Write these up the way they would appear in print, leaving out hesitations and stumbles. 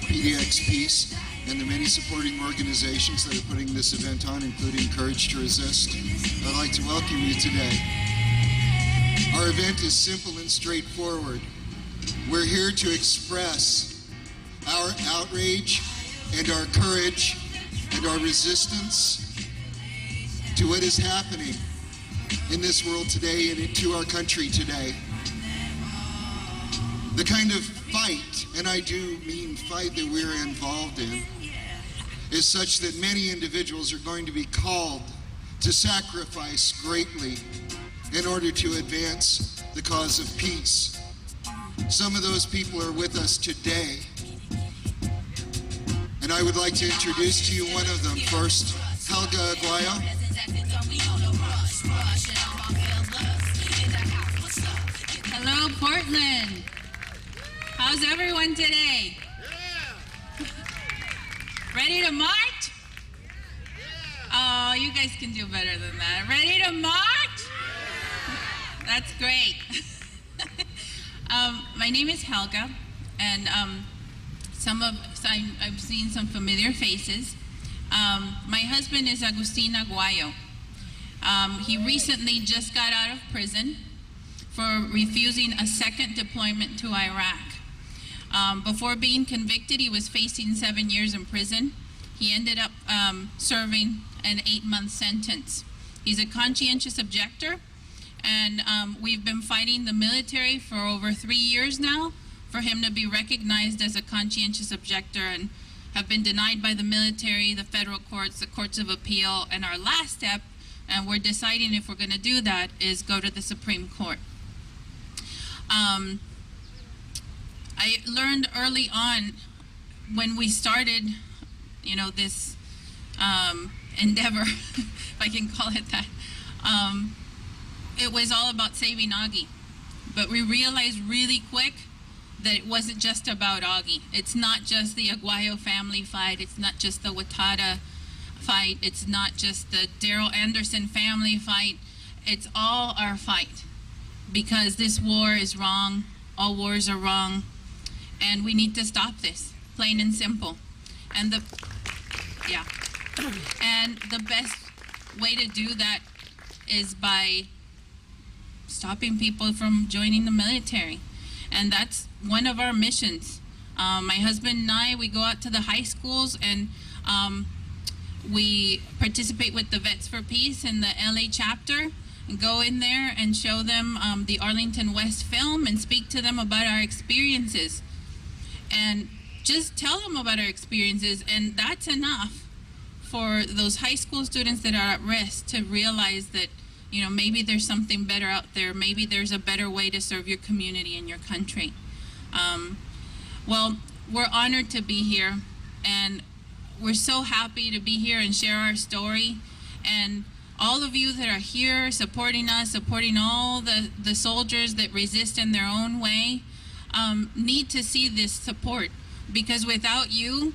PDX Peace, and the many supporting organizations that are putting this event on, including Courage to Resist. I'd like to welcome you today. Our event is simple and straightforward. We're here to express our outrage and our courage and our resistance to what is happening in this world today and to our country today. The kind of fight, and I do mean fight, that we're involved in is such that many individuals are going to be called to sacrifice greatly in order to advance the cause of peace. Some of those people are with us today, and I would like to introduce to you one of them. First, Helga Aguayo. Hello, Portland. How's everyone today? Ready to march? Oh, you guys can do better than that. Ready to march? That's great. My name is Helga, and I've seen some familiar faces. My husband is Agustin Aguayo. He recently just got out of prison for refusing a second deployment to Iraq. Before being convicted, he was facing 7 years in prison. He ended up serving an 8-month sentence. He's a conscientious objector, and we've been fighting the military for over 3 years now for him to be recognized as a conscientious objector, and have been denied by the military, the federal courts, the courts of appeal, and our last step, and we're deciding if we're going to do that, is go to the Supreme Court. I learned early on when we started, this endeavor, if I can call it that, it was all about saving Augie. But we realized really quick that it wasn't just about Augie. It's not just the Aguayo family fight. It's not just the Watada fight. It's not just the Daryl Anderson family fight. It's all our fight, because this war is wrong. All wars are wrong. And we need to stop this, plain and simple. And the best way to do that is by stopping people from joining the military. And that's one of our missions. My husband and I, we go out to the high schools, and we participate with the Vets for Peace in the LA chapter, and go in there and show them the Arlington West film and speak to them about our experiences. And just tell them about our experiences, and that's enough for those high school students that are at risk to realize that, maybe there's something better out there. Maybe there's a better way to serve your community and your country. Well, we're honored to be here, and we're so happy to be here and share our story. And all of you that are here supporting us, supporting all the soldiers that resist in their own way, need to see this support, because without you,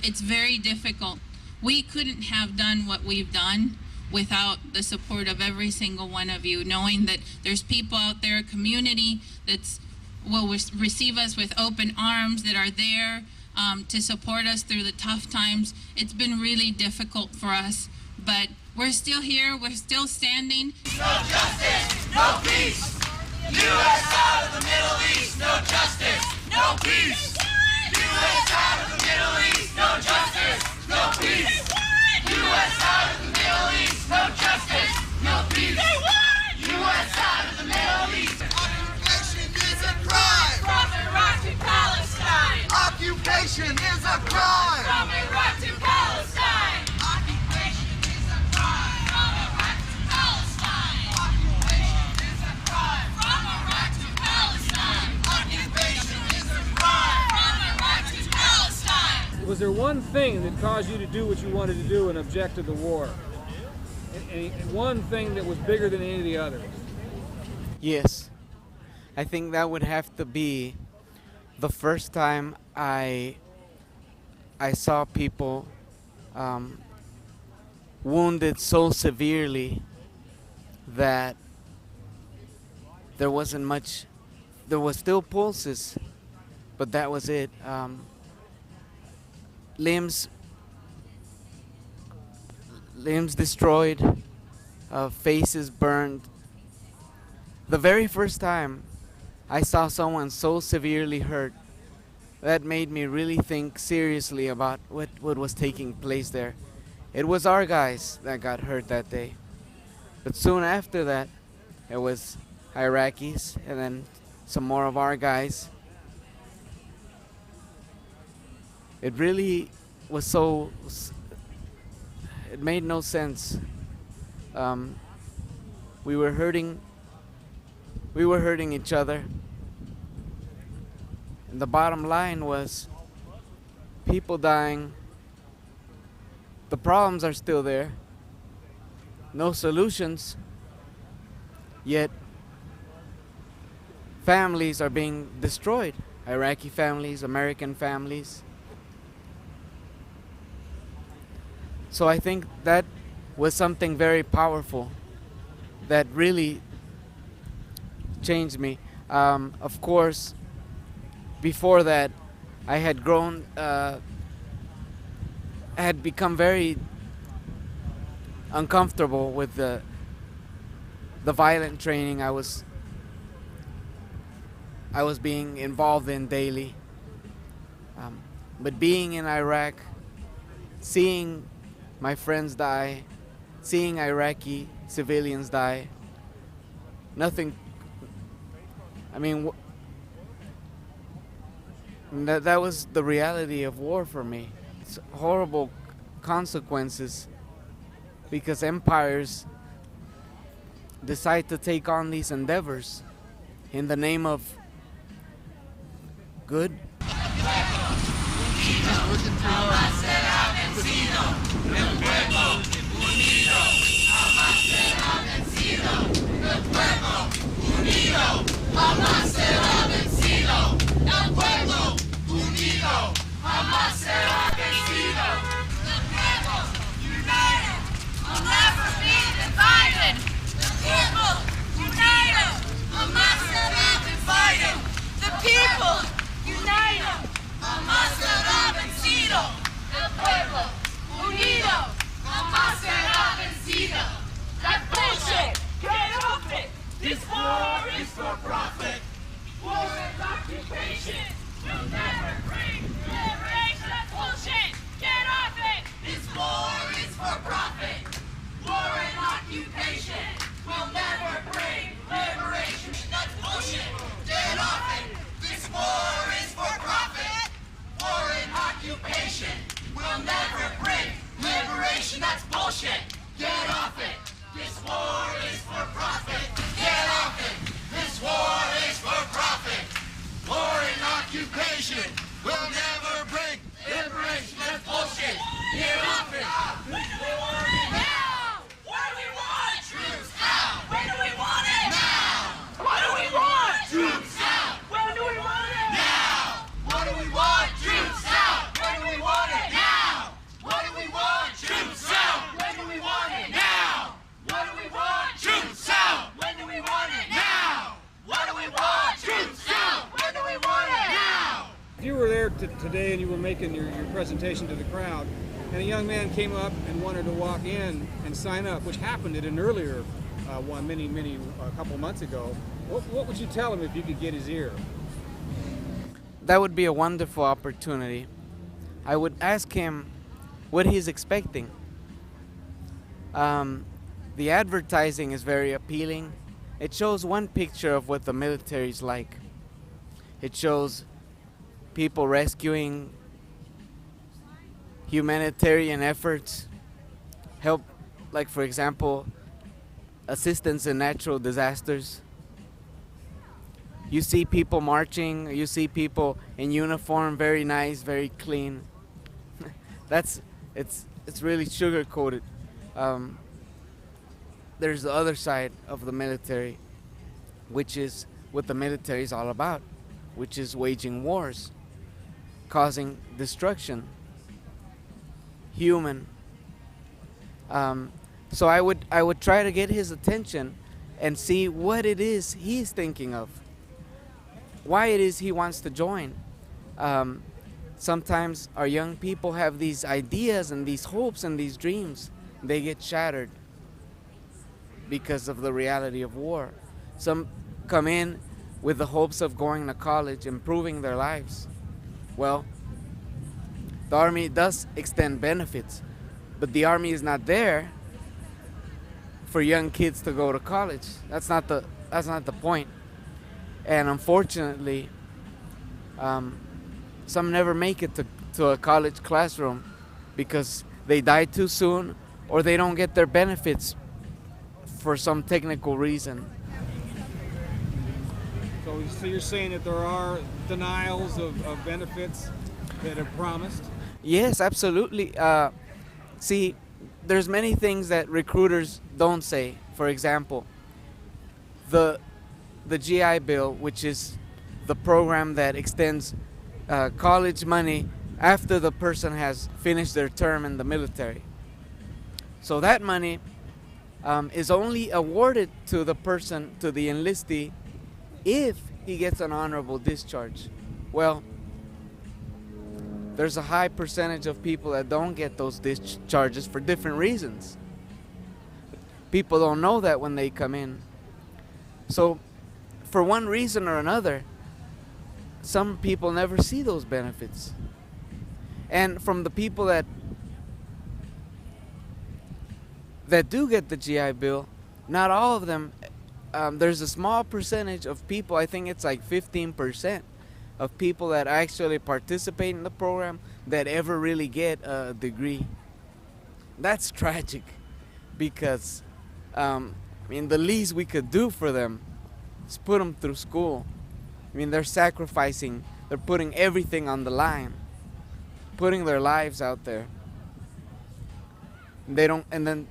it's very difficult. We couldn't have done what we've done without the support of every single one of you, knowing that there's people out there, a community that's will receive us with open arms, that are there to support us through the tough times. It's been really difficult for us, but we're still here, we're still standing. No justice, no peace. U.S. out of the Middle East, no justice, no peace. U.S. out of the Middle East, no justice, no peace. U.S. out of the Middle East, no justice, no peace. U.S. out of the Middle East. Occupation is a crime. From Iraq to Palestine. Occupation is a crime. From Iraq to Palestine. Occupation is a crime. From Iraq to Palestine. Occupation is a crime. From Iraq to Palestine. Occupation is a crime. From Iraq to Palestine. Was there one thing that caused you to do what you wanted to do and object to the war? And one thing that was bigger than any of the others? Yes. I think that would have to be the first time I saw people wounded so severely that there wasn't much, there was still pulses, but that was it. limbs destroyed, faces burned. The very first time I saw someone so severely hurt, that made me really think seriously about what was taking place there. It was our guys that got hurt that day. But soon after that, it was Iraqis and then some more of our guys. It really was so... It made no sense. We were hurting each other. And the bottom line was people dying. The problems are still there. No solutions. Yet families are being destroyed. Iraqi families, American families. So I think that was something very powerful that really changed me. Of course, before that, I had grown, I had become very uncomfortable with the violent training I was being involved in daily. But being in Iraq, seeing my friends die, seeing Iraqi civilians die, nothing, I mean, that was the reality of war for me. It's horrible consequences because empires decide to take on these endeavors in the name of good. This war is for profit. War and occupation will never bring liberation. That's bullshit. Get off it. This war is for profit. War and occupation will never bring liberation. That's bullshit. Get off it. This war is for profit. War and occupation will never bring liberation. That's bullshit. Get off it. This war is for profit. Get off it. This war is for profit. War and occupation will never bring liberation. That's bullshit. Get off it. When do we want it? Now. What do we want? Troops out. When do we want it? Now. What do we want? Troops out. When do we want it? Now. What do we want? Troops out. When do we want it? Now. What do we want? Troops out. When do we want it? Now. What do we want? Troops out. When do we want it? Now. What do we want? Troops out. When do we want it? Now. If you were there today and you were making your presentation to the crowd, and a young man came up and wanted to walk in and sign up, which happened at an earlier one a couple months ago, what would you tell him if you could get his ear? That would be a wonderful opportunity. I would ask him what he's expecting. The advertising is very appealing. It shows one picture of what the military is like. It shows people rescuing, humanitarian efforts, help, like for example, assistance in natural disasters. You see people marching, you see people in uniform, very nice, very clean. It's really sugar-coated. There's the other side of the military, which is what the military is all about, which is waging wars, causing destruction, human. So I would try to get his attention and see what it is he's thinking of, why it is he wants to join. sometimes our young people have these ideas and these hopes and these dreams. They get shattered because of the reality of war. Some come in with the hopes of going to college, improving their lives. Well, the Army does extend benefits, but the Army is not there for young kids to go to college. That's not the point. And unfortunately, some never make it to a college classroom because they die too soon or they don't get their benefits for some technical reason. So you're saying that there are denials of benefits that are promised? Yes, absolutely. See, there's many things that recruiters don't say. For example, the GI Bill, which is the program that extends college money after the person has finished their term in the military. So that money is only awarded to the person, to the enlistee, if he gets an honorable discharge. Well, there's a high percentage of people that don't get those discharges for different reasons. People don't know that when they come in. So, for one reason or another, some people never see those benefits. And from the people that do get the GI Bill, not all of them, there's a small percentage of people, I think it's like 15% of people that actually participate in the program that ever really get a degree. That's tragic because, the least we could do for them is put them through school. They're sacrificing, they're putting everything on the line, putting their lives out there. And then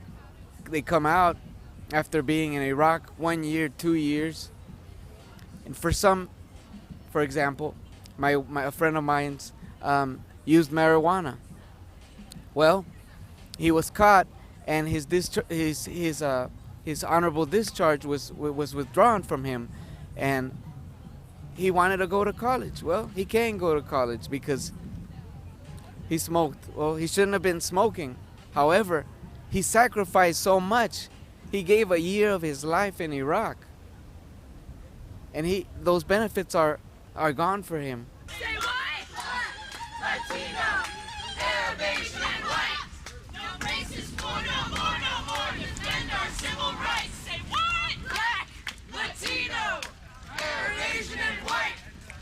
they come out after being in Iraq 1 year, 2 years. And for some, for example, a friend of mine's used marijuana. Well, he was caught, and his honorable discharge was withdrawn from him, and he wanted to go to college. Well, he can't go to college because he smoked. Well, he shouldn't have been smoking. However, he sacrificed so much. He gave a year of his life in Iraq, and those benefits are gone for him. Say what? Latino, Arab, Asian, and white. No racist, no more. Defend our civil rights. Say what? Black, Latino, Arab, Asian, and white.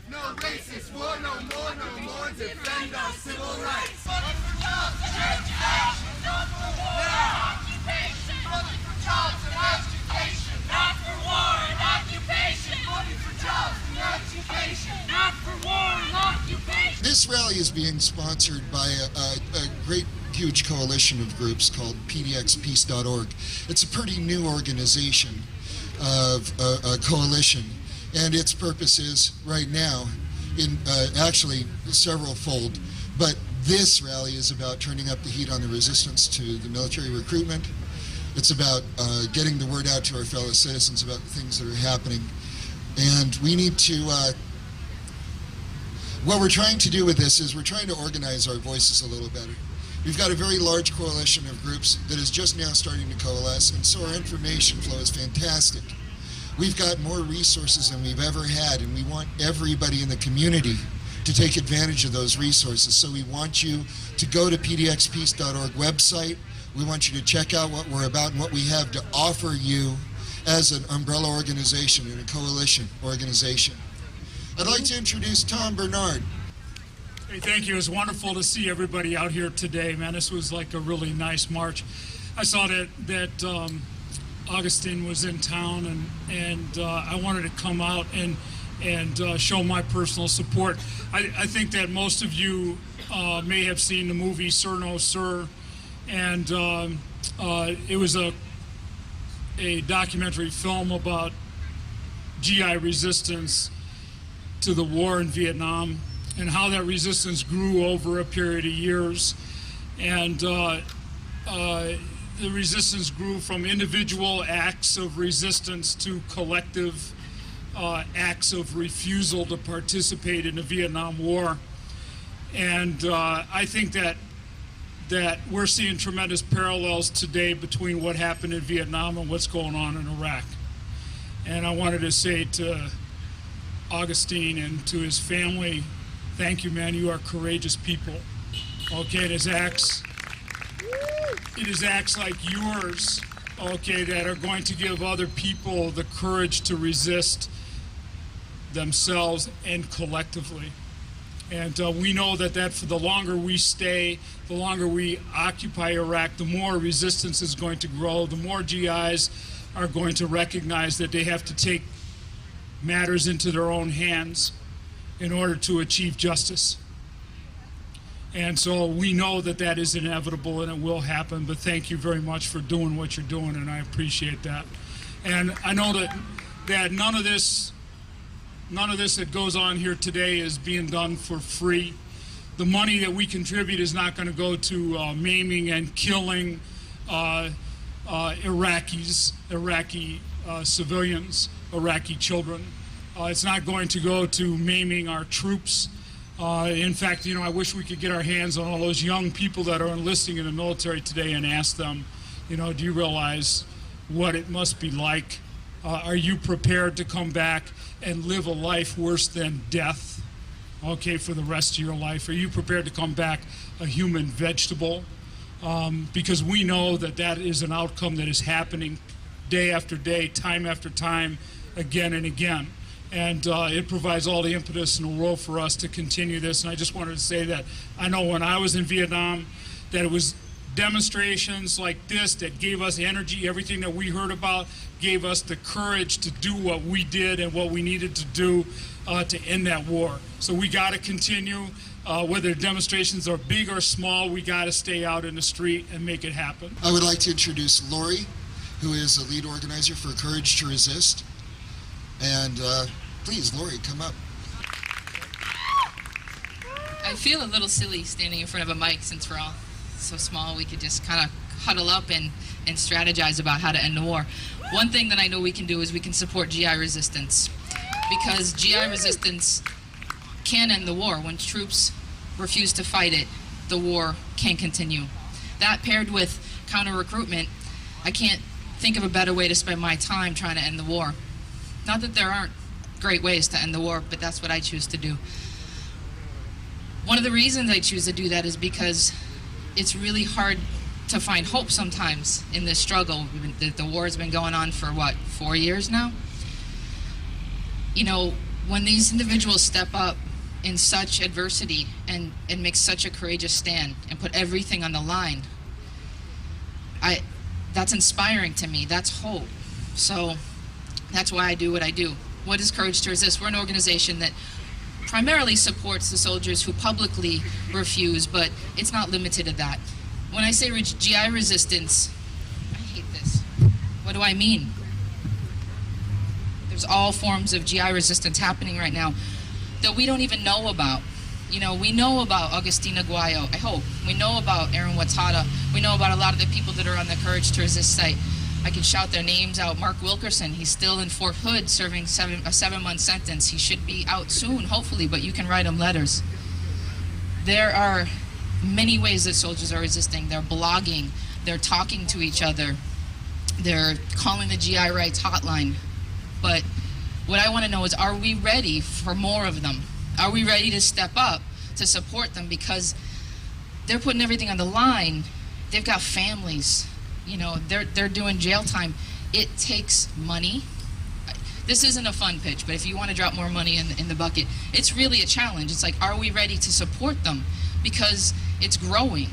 No racist, no more. Defend our civil rights. Voting for jobs and education. Not for war and occupation. Voting for jobs and education. Not for war and occupation. Voting for jobs and education. Not for war and occupation. This rally is being sponsored by a great, huge coalition of groups called pdxpeace.org. It's a pretty new organization of a coalition, and its purpose is right now, actually several-fold, but this rally is about turning up the heat on the resistance to the military recruitment. It's about getting the word out to our fellow citizens about the things that are happening. And we need to, what we're trying to do with this is we're trying to organize our voices a little better. We've got a very large coalition of groups that is just now starting to coalesce, and so our information flow is fantastic. We've got more resources than we've ever had, and we want everybody in the community to take advantage of those resources. So we want you to go to pdxpeace.org website. We want you to check out what we're about and what we have to offer you as an umbrella organization and a coalition organization. I'd like to introduce Tom Bernard. Hey, thank you. It was wonderful to see everybody out here today, man. This was like a really nice march. I saw that Augustin was in town, and I wanted to come out and show my personal support. I think that most of you may have seen the movie Sir No Sir, and it was a documentary film about GI resistance to the war in Vietnam and how that resistance grew over a period of years. And the resistance grew from individual acts of resistance to collective acts of refusal to participate in the Vietnam War. And I think that we're seeing tremendous parallels today between what happened in Vietnam and what's going on in Iraq. And I wanted to say to Augustine and to his family, thank you, man. You are courageous people. Okay, it is acts like yours, okay, that are going to give other people the courage to resist themselves and collectively. And we know that for the longer we stay, the longer we occupy Iraq, the more resistance is going to grow, the more GIs are going to recognize that they have to take matters into their own hands in order to achieve justice. And so we know that is inevitable and it will happen, but thank you very much for doing what you're doing, and I appreciate that. And I know that none of this that goes on here today is being done for free. The money that we contribute is not going to go to maiming and killing Iraqi civilians, Iraqi children. It's not going to go to maiming our troops. In fact, I wish we could get our hands on all those young people that are enlisting in the military today and ask them, do you realize what it must be like? Are you prepared to come back and live a life worse than death, okay, for the rest of your life? Are you prepared to come back a human vegetable? Because we know that is an outcome that is happening day after day, time after time, again and again. And it provides all the impetus in the world for us to continue this. And I just wanted to say that I know when I was in Vietnam, that it was demonstrations like this that gave us energy. Everything that we heard about gave us the courage to do what we did and what we needed to do to end that war. So we got to continue. Whether demonstrations are big or small, we got to stay out in the street and make it happen. I would like to introduce Lori, who is a lead organizer for Courage to Resist. And please, Lori, come up. I feel a little silly standing in front of a mic since we're all so small. We could just kind of huddle up and strategize about how to end the war. One thing that I know we can do is we can support GI resistance, because GI resistance can end the war. When troops refuse to fight it, the war can continue. That paired with counter-recruitment, I can't think of a better way to spend my time trying to end the war. Not that there aren't great ways to end the war, but that's what I choose to do. One of the reasons I choose to do that is because it's really hard to find hope sometimes in this struggle. The war has been going on for, 4 years now? When these individuals step up in such adversity and make such a courageous stand and put everything on the line, that's inspiring to me. That's hope. So that's why I do what I do. What is Courage to Resist? We're an organization that primarily supports the soldiers who publicly refuse, but it's not limited to that. When I say GI resistance, I hate this. What do I mean? There's all forms of GI resistance happening right now that we don't even know about. We know about Agustin Aguayo, I hope. We know about Aaron Wattada. We know about a lot of the people that are on the Courage to Resist site. I can shout their names out. Mark Wilkerson, he's still in Fort Hood serving a 7-month sentence. He should be out soon, hopefully, but you can write him letters. There are many ways that soldiers are resisting. They're blogging, they're talking to each other, they're calling the GI Rights hotline. But what I want to know is, are we ready for more of them? Are we ready to step up to support them? Because they're putting everything on the line. They've got families. They're doing jail time. It takes money. This isn't a fun pitch, but if you want to drop more money in the bucket, it's really a challenge. It's like, are we ready to support them? Because it's growing.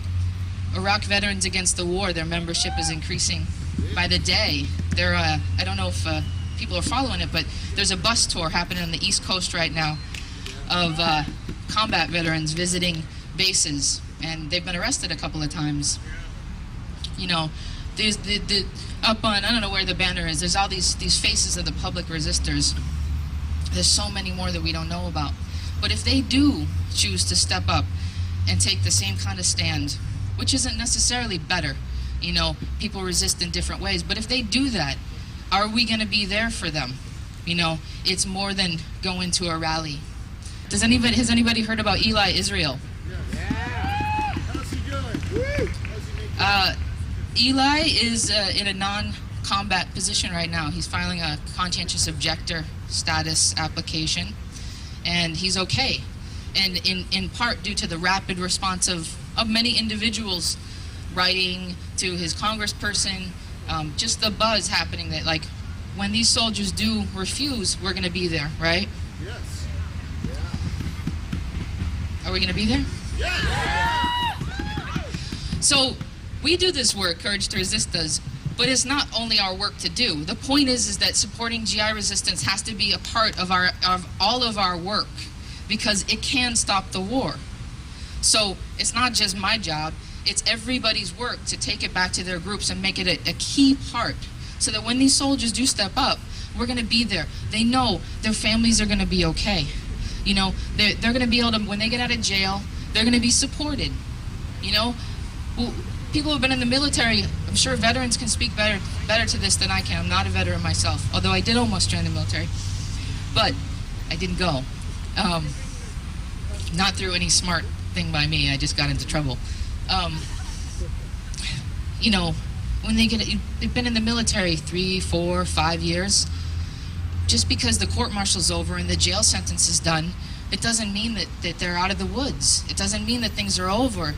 Iraq Veterans Against the War, their membership is increasing by the day. I don't know if people are following it, but there's a bus tour happening on the East Coast right now of combat veterans visiting bases, and they've been arrested a couple of times. There's the up on, I don't know where the banner is, there's all these faces of the public resistors. There's so many more that we don't know about. But if they do choose to step up and take the same kind of stand, which isn't necessarily better, people resist in different ways, but if they do that, are we going to be there for them? It's more than going to a rally. Has anybody heard about Eli Israel? Eli is in a non-combat position right now. He's filing a conscientious objector status application, and he's okay. And in part due to the rapid response of many individuals writing to his congressperson, just the buzz happening that, like, when these soldiers do refuse, we're going to be there, right? Yes. Are we going to be there? So we do this work, Courage to Resist does, but it's not only our work to do. The point is that supporting GI resistance has to be a part of all of our work, because it can stop the war. So it's not just my job, it's everybody's work to take it back to their groups and make it a key part, so that when these soldiers do step up, we're going to be there. They know their families are going to be okay. You know, they're going to be able to, when they get out of jail, they're going to be supported. You know, people who have been in the military, I'm sure veterans can speak better to this than I can. I'm not a veteran myself, although I did almost join the military, but I didn't go. Not through any smart thing by me, I just got into trouble. You know, when they've been in the military 3, 4, 5 years, just because the court-martial's over and the jail sentence is done, it doesn't mean that they're out of the woods. It doesn't mean that things are over.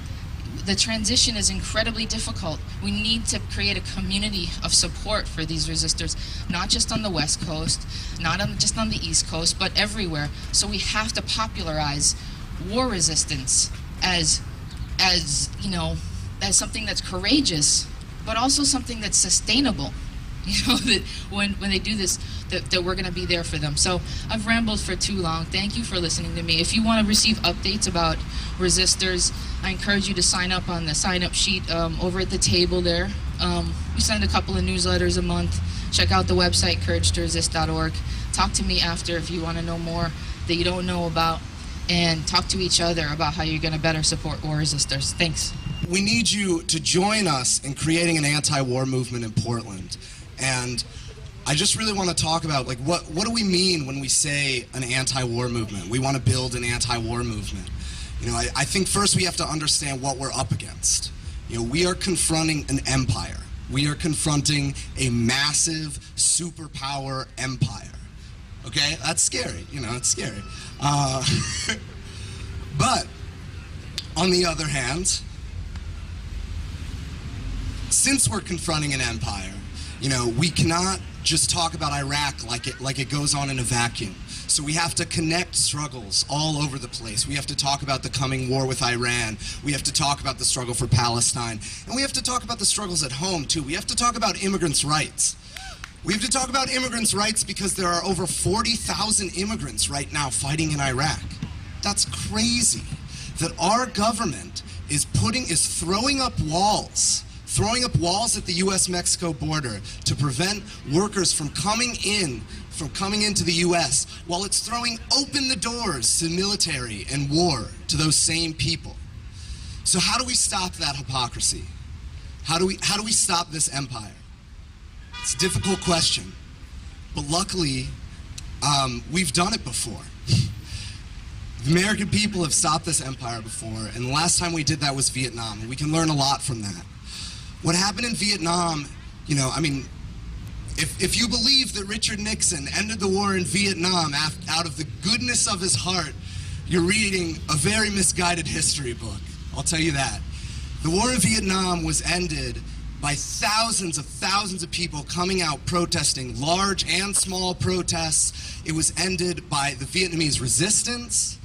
The transition is incredibly difficult. We need to create a community of support for these resistors, not just on the West Coast, not just on the East Coast, but everywhere. So we have to popularize war resistance as you know, as something that's courageous, but also something that's sustainable. You know, that when they do this, that we're going to be there for them. So I've rambled for too long. Thank you for listening to me. If you want to receive updates about resistors, I encourage you to sign up on the sign-up sheet over at the table there. We send a couple of newsletters a month. Check out the website, couragetoresist.org. Talk to me after if you want to know more that you don't know about, and talk to each other about how you're going to better support war resistors. Thanks. We need you to join us in creating an anti-war movement in Portland. And I just really want to talk about, like, what do we mean when we say an anti-war movement? We want to build an anti-war movement. You know, I think first we have to understand what we're up against. You know, we are confronting an empire. We are confronting a massive superpower empire. Okay, that's scary. You know, it's scary. But on the other hand, since we're confronting an empire, you know, we cannot just talk about Iraq like it goes on in a vacuum. So we have to connect struggles all over the place. We have to talk about the coming war with Iran. We have to talk about the struggle for Palestine. And we have to talk about the struggles at home, too. We have to talk about immigrants' rights. We have to talk about immigrants' rights because there are over 40,000 immigrants right now fighting in Iraq. That's crazy that our government is throwing up walls at the U.S.-Mexico border to prevent workers from coming into the U.S., while it's throwing open the doors to military and war to those same people. So how do we stop that hypocrisy? How do we stop this empire? It's a difficult question, but luckily, we've done it before. The American people have stopped this empire before, and the last time we did that was Vietnam, and we can learn a lot from that. What happened in Vietnam, you know, I mean, if you believe that Richard Nixon ended the war in Vietnam out of the goodness of his heart, you're reading a very misguided history book. I'll tell you that. The war in Vietnam was ended by thousands of people coming out protesting, large and small protests. It was ended by the Vietnamese resistance,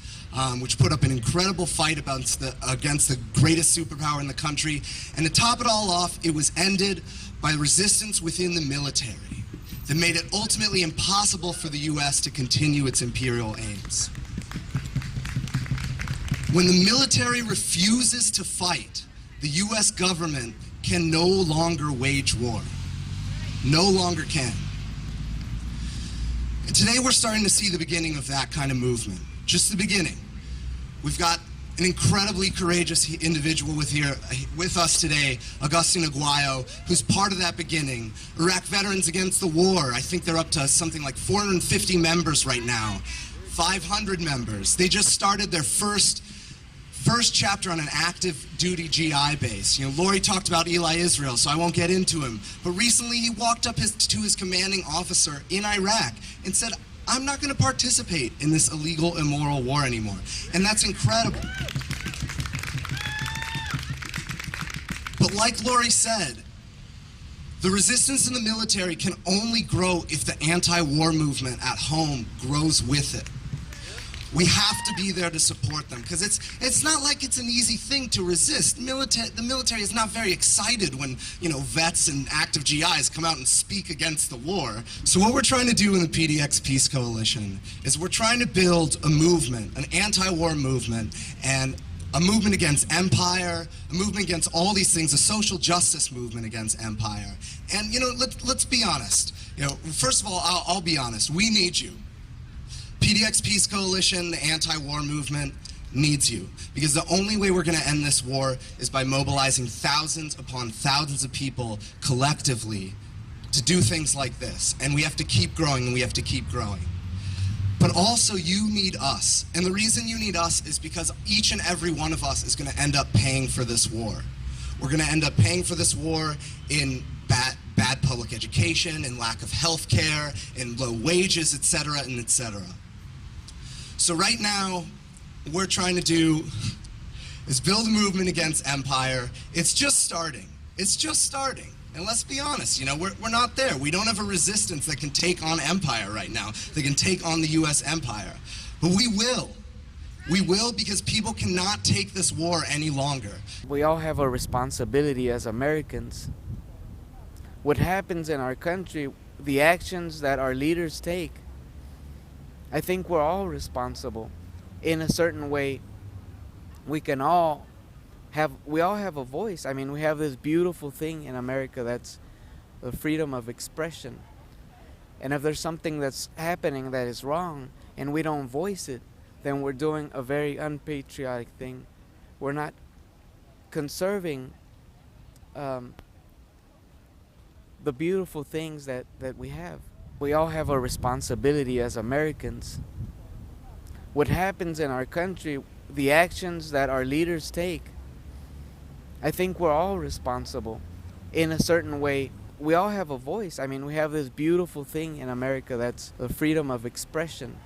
which put up an incredible fight against the greatest superpower in the country. And to top it all off, it was ended by resistance within the military that made it ultimately impossible for the U.S. to continue its imperial aims. When the military refuses to fight, the U.S. government can no longer wage war. No longer can. And today we're starting to see the beginning of that kind of movement. Just the beginning. We've got an incredibly courageous individual with us today, Agustin Aguayo, who's part of that beginning. Iraq Veterans Against the War, I think they're up to something like 450 members right now, 500 members. They just started their first first chapter on an active duty GI base. You know, Lori talked about Eli Israel, so I won't get into him. But recently he walked up to his commanding officer in Iraq and said, I'm not going to participate in this illegal, immoral war anymore. And that's incredible. But like Lori said, the resistance in the military can only grow if the anti-war movement at home grows with it. We have to be there to support them, because it's not like it's an easy thing to resist. The military is not very excited when, you know, vets and active GIs come out and speak against the war. So what we're trying to do in the PDX Peace Coalition is we're trying to build a movement, an anti-war movement, and a movement against empire, a movement against all these things, a social justice movement against empire. And, you know, let's be honest. You know, first of all, I'll be honest. We need you. PDX Peace Coalition, the anti-war movement, needs you. Because the only way we're going to end this war is by mobilizing thousands upon thousands of people collectively to do things like this. And we have to keep growing, and we have to keep growing. But also, you need us. And the reason you need us is because each and every one of us is going to end up paying for this war. We're going to end up paying for this war in bad public education, in lack of health care, in low wages, etc., and etc. So right now, what we're trying to do is build a movement against empire. It's just starting. It's just starting. And let's be honest, you know, we're not there. We don't have a resistance that can take on empire right now, that can take on the US empire. But we will. We will, because people cannot take this war any longer. We all have a responsibility as Americans. What happens in our country, the actions that our leaders take, I think we're all responsible. In a certain way, we all have a voice. I mean, we have this beautiful thing in America that's the freedom of expression. And if there's something that's happening that is wrong and we don't voice it, then we're doing a very unpatriotic thing. We're not conserving the beautiful things that we have. We all have a responsibility as Americans. What happens in our country, the actions that our leaders take, I think we're all responsible. In a certain way, we all have a voice. I mean, we have this beautiful thing in America that's the freedom of expression.